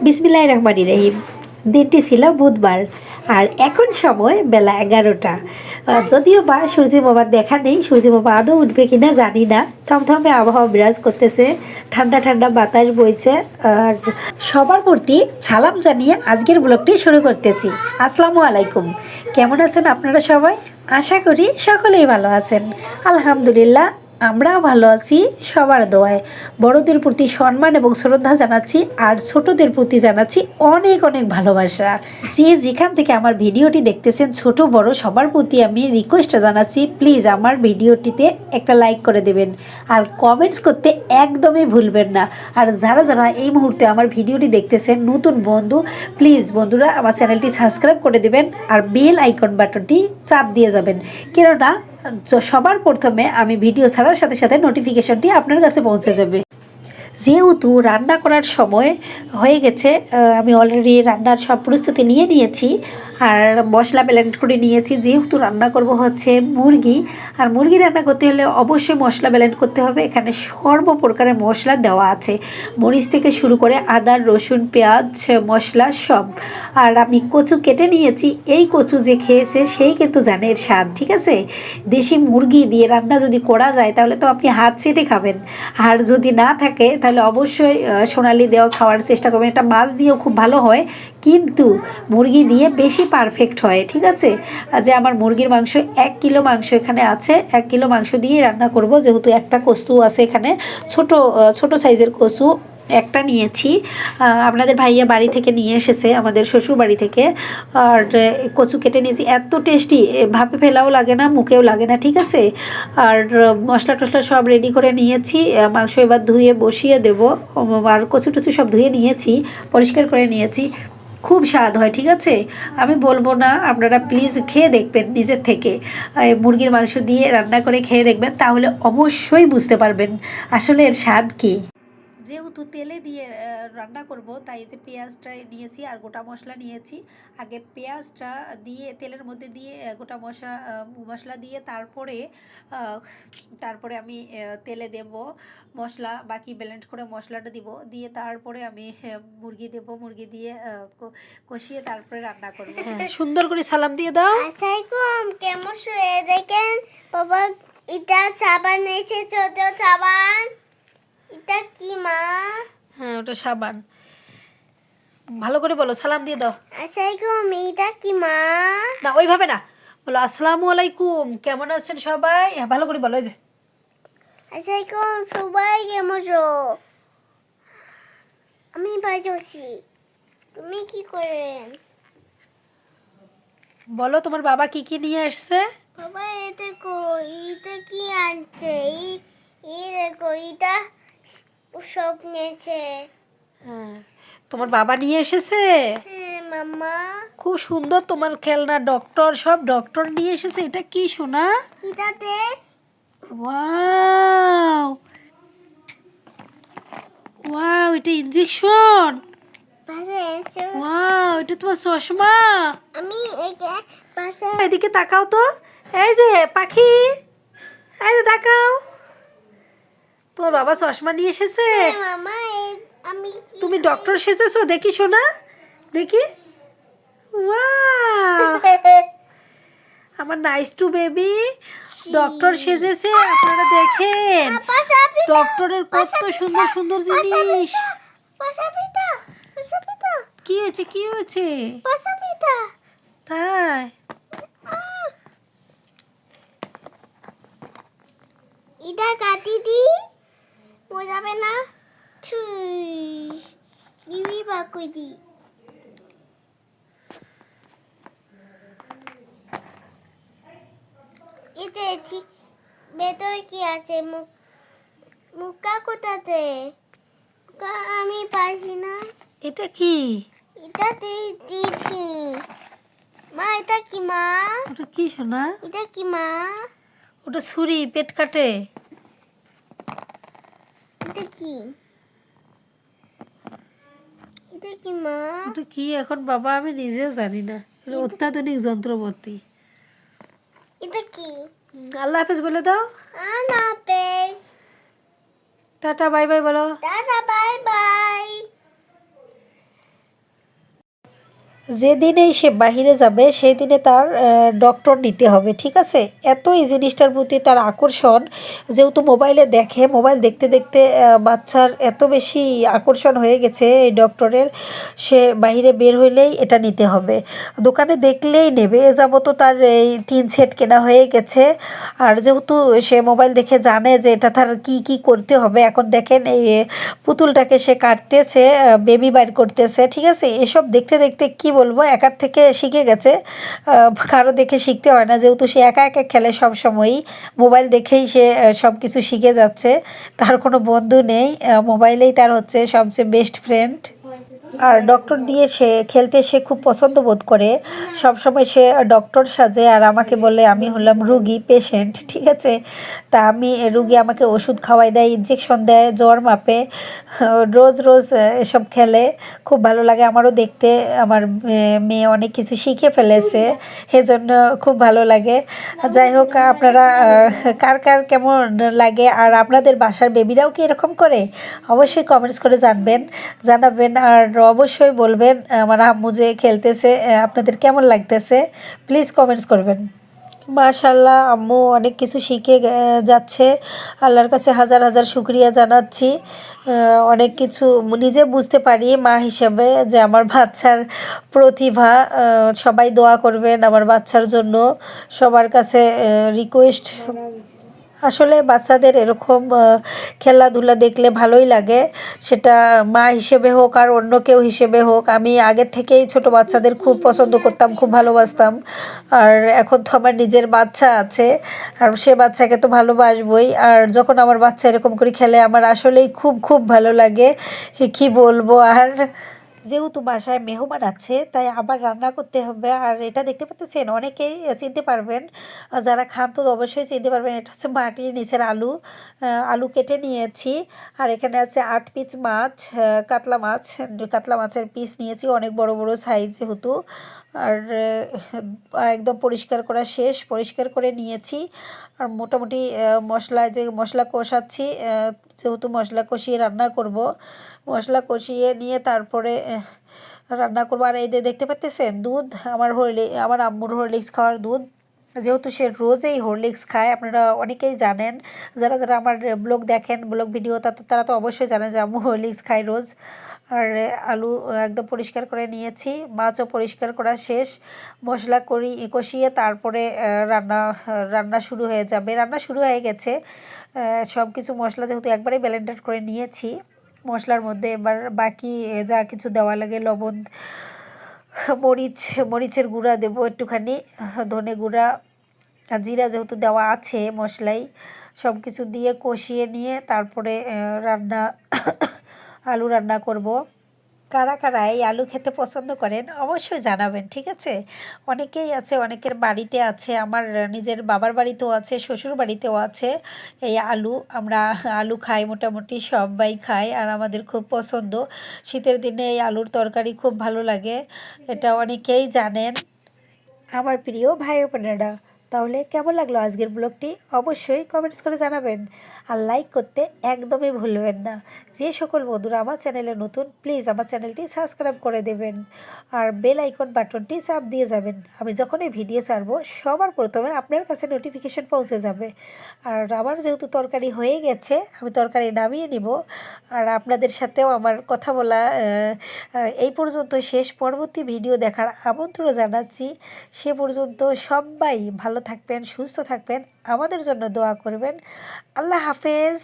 বিসমিল্লাহির রহমানির রহিম। দিনটি ছিল বুধবার আর এখন সময় বেলা 11টা। যদিও বা সূর্য বাবার দেখা নেই, সূর্য বাবা আদৌ উঠবে কিনা জানি না। থমথমে আবহাওয়া বিরাজ করতেছে, ঠান্ডা ঠান্ডা বাতাস বইছে। আর সবার প্রতি সালাম জানিয়ে আজকের ব্লগটি শুরু করতেছি। আসসালামু আলাইকুম। কেমন আছেন আপনারা সবাই? আশা করি সকলেই ভালো আছেন। আলহামদুলিল্লাহ, আমরাও ভালো আছি সবার দোয়ায়। বড়দের প্রতি সম্মান এবং শ্রদ্ধা জানাচ্ছি, আর ছোটদের প্রতি জানাচ্ছি অনেক অনেক ভালোবাসা। যে যেখান থেকে আমার ভিডিওটি দেখতেছেন, ছোট বড় সবার প্রতি আমি রিকোয়েস্ট জানাচ্ছি, প্লিজ আমার ভিডিওটিতে একটা লাইক করে দেবেন আর কমেন্টস করতে একদমই ভুলবেন না। আর যারা যারা এই মুহূর্তে আমার ভিডিওটি দেখতেছেন নতুন বন্ধু, প্লিজ বন্ধুরা আমার চ্যানেলটি সাবস্ক্রাইব করে দেবেন আর বেল আইকন বাটনটি চাপ দিয়ে যাবেন, কেননা সবার প্রথমে আমি ভিডিও ছাড়ার সাথে সাথে নোটিফিকেশনটি আপনার কাছে পৌঁছে যাবে। যেহেতু রান্না করার সময় হয়ে গেছে, আমি অলরেডি রান্নার সব প্রস্তুতি নিয়ে নিয়েছি আর মশলা ব্লেন্ড করে নিয়েছি। যেহেতু রান্না করব হচ্ছে মুরগি, আর মুরগি রান্না করতে হলে অবশ্যই মশলা ব্লেন্ড করতে হবে। এখানে সর্বপ্রকারের মশলা দেওয়া আছে, মরিচ থেকে শুরু করে আদা রসুন পেঁয়াজ মশলা সব। আর আমি কচু কেটে নিয়েছি, এই কচু যে খেয়েছে সেই কিন্তু জানে এর স্বাদ। ঠিক আছে, দেশি মুরগি দিয়ে রান্না যদি করা যায় তাহলে তো আপনি হাত চেটে খাবেন, আর যদি না থাকে তাহলে অবশ্যই সোনালি দেওয়া খাওয়ার চেষ্টা করবেন। এটা মাছ দিয়েও খুব ভালো হয়, কিন্তু মুরগি দিয়ে বেশি পারফেক্ট হয়। ঠিক আছে, যে আমার মুরগির মাংস 1 কিলো মাংস এখানে আছে, 1 কিলো মাংস দিয়ে রান্না করব। যেহেতু একটা কচু আছে এখানে, ছোট সাইজের কচু একটা নিয়েছি। আপনাদের ভাইয়া বাড়ি থেকে নিয়ে এসেছে, আমাদের শ্বশুর বাড়ি থেকে। আর কচু কেটে নিয়েছি, এত টেস্টি, ভাপে ফেলাও লাগে না, মুখেও লাগে না। ঠিক আছে, আর মশলা টশলা সব রেডি করে নিয়েছি। মাংস এবার ধুয়ে বসিয়ে দেব। আর কচু টচু সব ধুয়ে নিয়েছি, পরিষ্কার করে নিয়েছি। খুব স্বাদ হয়। ঠিক আছে, আমি বলবো না, আপনারা প্লিজ খেয়ে দেখবেন নিজের থেকে। মুরগির মাংস দিয়ে রান্না করে খেয়ে দেখবেন, তাহলে অবশ্যই বুঝতে পারবেন আসলে এর স্বাদ কী। যেহেতু তেলে দিয়ে রান্না করব, তাই যে পেঁয়াজটা নিয়েছি আর গোটা মশলা নিয়েছি। আগে পেঁয়াজটা দিয়ে তেলের মধ্যে দিয়ে গোটা মশলা দিয়ে তারপরে আমি তেলে দেব মশলা, বাকি ব্লেন্ড করে মশলাটা দিব, দিয়ে তারপরে আমি মুরগি দেব, মুরগি দিয়ে কষিয়ে তারপরে রান্না করব। সুন্দর করে সালাম দিয়ে দাও। আসসালামাইকুম, কেমন শুয়ে দেখেন বাবা? এটা সাবান এসে, ছোট সাবান। এটা কি মা? হ্যাঁ, ওটা সাবান। ভালো করে বলো, সালাম দিয়ে দাও। আসসালামাইকুম, এটা কি মা? না, ওইভাবে না, বলো আসসালামু আলাইকুম, কেমন আছেন সবাই। হ্যাঁ, ভালো করে বলো। এই যে আসসালামাইকুম, সবাই কেমন আছো? আমি ভালো আছি, তুমি কি করেন? বলো তোমার বাবা কি কি নিয়ে আসছে। বাবা এটা এটা কি আনছে? এই দেখো, এটা সব নিয়েছে। হ্যাঁ, তোমার বাবা নিয়ে এসেছে। হ্যাঁ মাম্মা। খুব সুন্দর তোমার খেলনা, ডক্টর, সব ডক্টর নিয়ে এসেছে। এটা কি সোনা? এটাতে ওয়াও ওয়াও, এটা ইনজেকশন। ওয়াও, এটা তোমার চশমা। আমি এই যে পাশে এদিকে তাকাও তো, এই যে পাখি, এই যে তাকাও, তোমার বাবা চশমা নিয়ে এসেছে। মামা আমি তুমি ডক্টর সেজেছো, দেখি সোনা, দেখি। ওয়াও, আমার নাইস টু বেবি ডক্টর সেজেছে। আপনারা দেখেন, ডক্টরের কত সুন্দর সুন্দর জিনিস। কি হয়েছে, কি হয়েছে? তাই এটা কাটি দি, বোঝাবে না। দিবি বাকুই দি। এটা ভেতরে কি আছে? মুখা কোথাতে? আমি পারছি না। এটা কি? এটাতে দিয়েছি মা। এটা কি মা? ওটা কি সোনা? এটা কি মা? ওটা ছুরি, পেট কাটে। এটা কি? এটা কি মা? ওটা কি এখন বাবা আমি নিজেও জানি না। এটা অত্যাধুনিক যন্ত্রপাতি। এটা কি? আল্লাহ হাফেজ বলে দাও। আল্লাহ হাফেজ, টাটা বাই বাই বলো। Tata bye bye. যেদিনেই সে বাহিরে যাবে সেই দিনে তার ডক্টর নিতে হবে, ঠিক আছে। এত এই জিনিসটার প্রতি তার আকর্ষণ, যেহেতু মোবাইলে দেখে, মোবাইল দেখতে দেখতে বাচ্চার এত বেশি আকর্ষণ হয়ে গেছে এই ডক্টরের, সে বাহিরে বের হইলেই এটা নিতে হবে, দোকানে দেখলেই নেবে। এ যাবত তার এই 3 সেট কেনা হয়ে গেছে। আর যেহেতু সে মোবাইল দেখে জানে যে এটা তার কি কি করতে হবে, এখন দেখেন এই পুতুলটাকে সে কাটতেছে, বেবি বাইর করতেছে, ঠিক আছে। এসব দেখতে দেখতে কি বলবো, একার থেকে শিখে গেছে, কারো দেখে শিখতে হয় না, যেহেতু সে একা একা খেলে সব সময়ই, মোবাইল দেখেই সে সব কিছু শিখে যাচ্ছে। তার কোনো বন্ধু নেই, মোবাইলেই তার হচ্ছে সবচেয়ে বেস্ট ফ্রেন্ড। আর ডক্টর দিয়ে সে খেলতে সে খুব পছন্দ বোধ করে, সব সময় সে ডক্টর সাজে আর আমাকে বলে আমি হলাম রুগী, পেশেন্ট, ঠিক আছে। তা আমি রুগী, আমাকে ওষুধ খাওয়াই দেয়, ইঞ্জেকশন দেয়, জ্বর মাপে, রোজ রোজ এসব খেলে, খুব ভালো লাগে আমারও দেখতে। আমার মেয়ে অনেক কিছু শিখে ফেলেছে, সেজন্য খুব ভালো লাগে। যাই হোক, আপনারা কার কার কেমন লাগে আর আপনাদের বাসার বেবিরাও কি এরকম করে, অবশ্যই কমেন্টস করে জানাবেন। আর অবশ্যই বলবেন আমার আম্মু যে খেলতেছে আপনাদের কেমন লাগতেছে, প্লিজ কমেন্টস করবেন। মাশাল্লাহ, আম্মু অনেক কিছু শিখে যাচ্ছে, আল্লাহর কাছে হাজার হাজার শুক্রিয়া জানাচ্ছি। অনেক কিছু নিজে বুঝতে পারি মা হিসেবে যে আমার বাচ্চার প্রতিভা। সবাই দোয়া করবেন আমার বাচ্চার জন্য, সবার কাছে রিকোয়েস্ট। আসলে বাচ্চাদের এরকম খেলাধুলা দেখলে ভালোই লাগে, সেটা মা হিসেবে হোক আর অন্য কেউ হিসেবে হোক। আমি আগের থেকেই ছোট বাচ্চাদের খুব পছন্দ করতাম, খুব ভালোবাসতাম। আর এখন তো আমার নিজের বাচ্চা আছে, আর সে বাচ্চাকে তো ভালোবাসবই। আর যখন আমার বাচ্চা এরকম করে খেলে আমার আসলেই খুব খুব ভালো লাগে, কি বলবো আর। যেহেতু বাসায় মেহমান আছে তাই আবার রান্না করতে হবে। আর এটা দেখতে পাচ্ছেন, অনেকেই চিনতে পারবেন, যারা খান তো অবশ্যই চিনতে পারবেন, এটা হচ্ছে মাটির নিচের আলু। আলু কেটে নিয়েছি, আর এখানে আছে 8 পিস মাছ, কাতলা মাছ, কাতলা মাছের পিস নিয়েছি, অনেক বড় বড় সাইজ যেহেতু। আর একদম পরিষ্কার করা শেষ, পরিষ্কার করে নিয়েছি। আর মোটামুটি মশলা কষাচ্ছি, যেহেতু মশলা কষিয়ে রান্না করব, মশলা কষিয়ে নিয়ে তারপরে রান্না করবো। আর এই যে দেখতে পাচ্ছেন দুধ, আমার আম্মুর হরলিক্স খাওয়ার দুধ, যেহেতু সে রোজই হরলিক্স খায়। আপনারা অনেকেই জানেন, যারা যারা আমার ব্লগ দেখেন, ব্লগ ভিডিও, তারা তো অবশ্যই জানেন যে আম্মু হরলিক্স খায় রোজ। আর আলু একদম পরিষ্কার করে নিয়েছি, মাছও পরিষ্কার করা শেষ, মশলা কষিয়ে তারপরে রান্না শুরু হয়ে যাবে। রান্না শুরু হয়ে গেছে, সব কিছু মশলা যেহেতু একবারেই ব্লেন্ডার করে নিয়েছি, মশলার মধ্যে এবার বাকি যা কিছু দেওয়া লাগে, লবণ, মরিচের গুঁড়া দেবো একটুখানি, ধনে গুঁড়া আর জিরা যেহেতু দেওয়া আছে মশলাই, সব কিছু দিয়ে কষিয়ে নিয়ে তারপরে আলু রান্না করব। কারা কারা এই আলু খেতে পছন্দ করেন অবশ্যই জানাবেন, ঠিক আছে। অনেকেই আছে, অনেকের বাড়িতে আছে, আমার নিজের বাবার বাড়িতেও আছে, শ্বশুর বাড়িতেও আছে এই আলু। আমরা আলু খাই, মোটামুটি সবাই খাই, আর আমাদের খুব পছন্দ। শীতের দিনে এই আলুর তরকারি খুব ভালো লাগে, এটা অনেকেই জানেন। আমার প্রিয় ভাই ও বোনেরা, তাহলে কেমন লাগলো আজকের ব্লগটি অবশ্যই কমেন্টস করে জানাবেন, আর লাইক করতে একদমই ভুলবেন না। যে সকল বন্ধুরা আমার চ্যানেলে নতুন, প্লিজ আমার চ্যানেলটি সাবস্ক্রাইব করে দেবেন, আর বেল আইকন বাটনটি চাপ দিয়ে যাবেন। আমি যখনই ভিডিও ছাড়বো সবার প্রথমে আপনার কাছে নোটিফিকেশন পৌঁছে যাবে। আর আমার যেহেতু তরকারি হয়ে গেছে, আমি তরকারি নামিয়ে নিব। আর আপনাদের সাথেও আমার কথা বলা এই পর্যন্ত শেষ। পরবর্তী ভিডিও দেখার আমন্ত্রণ জানাচ্ছি। সে পর্যন্ত সবাই ভালো থাকবেন, সুস্থ থাকবেন, আমাদের জন্য দোয়া করবেন। আল্লাহ হাফেজ।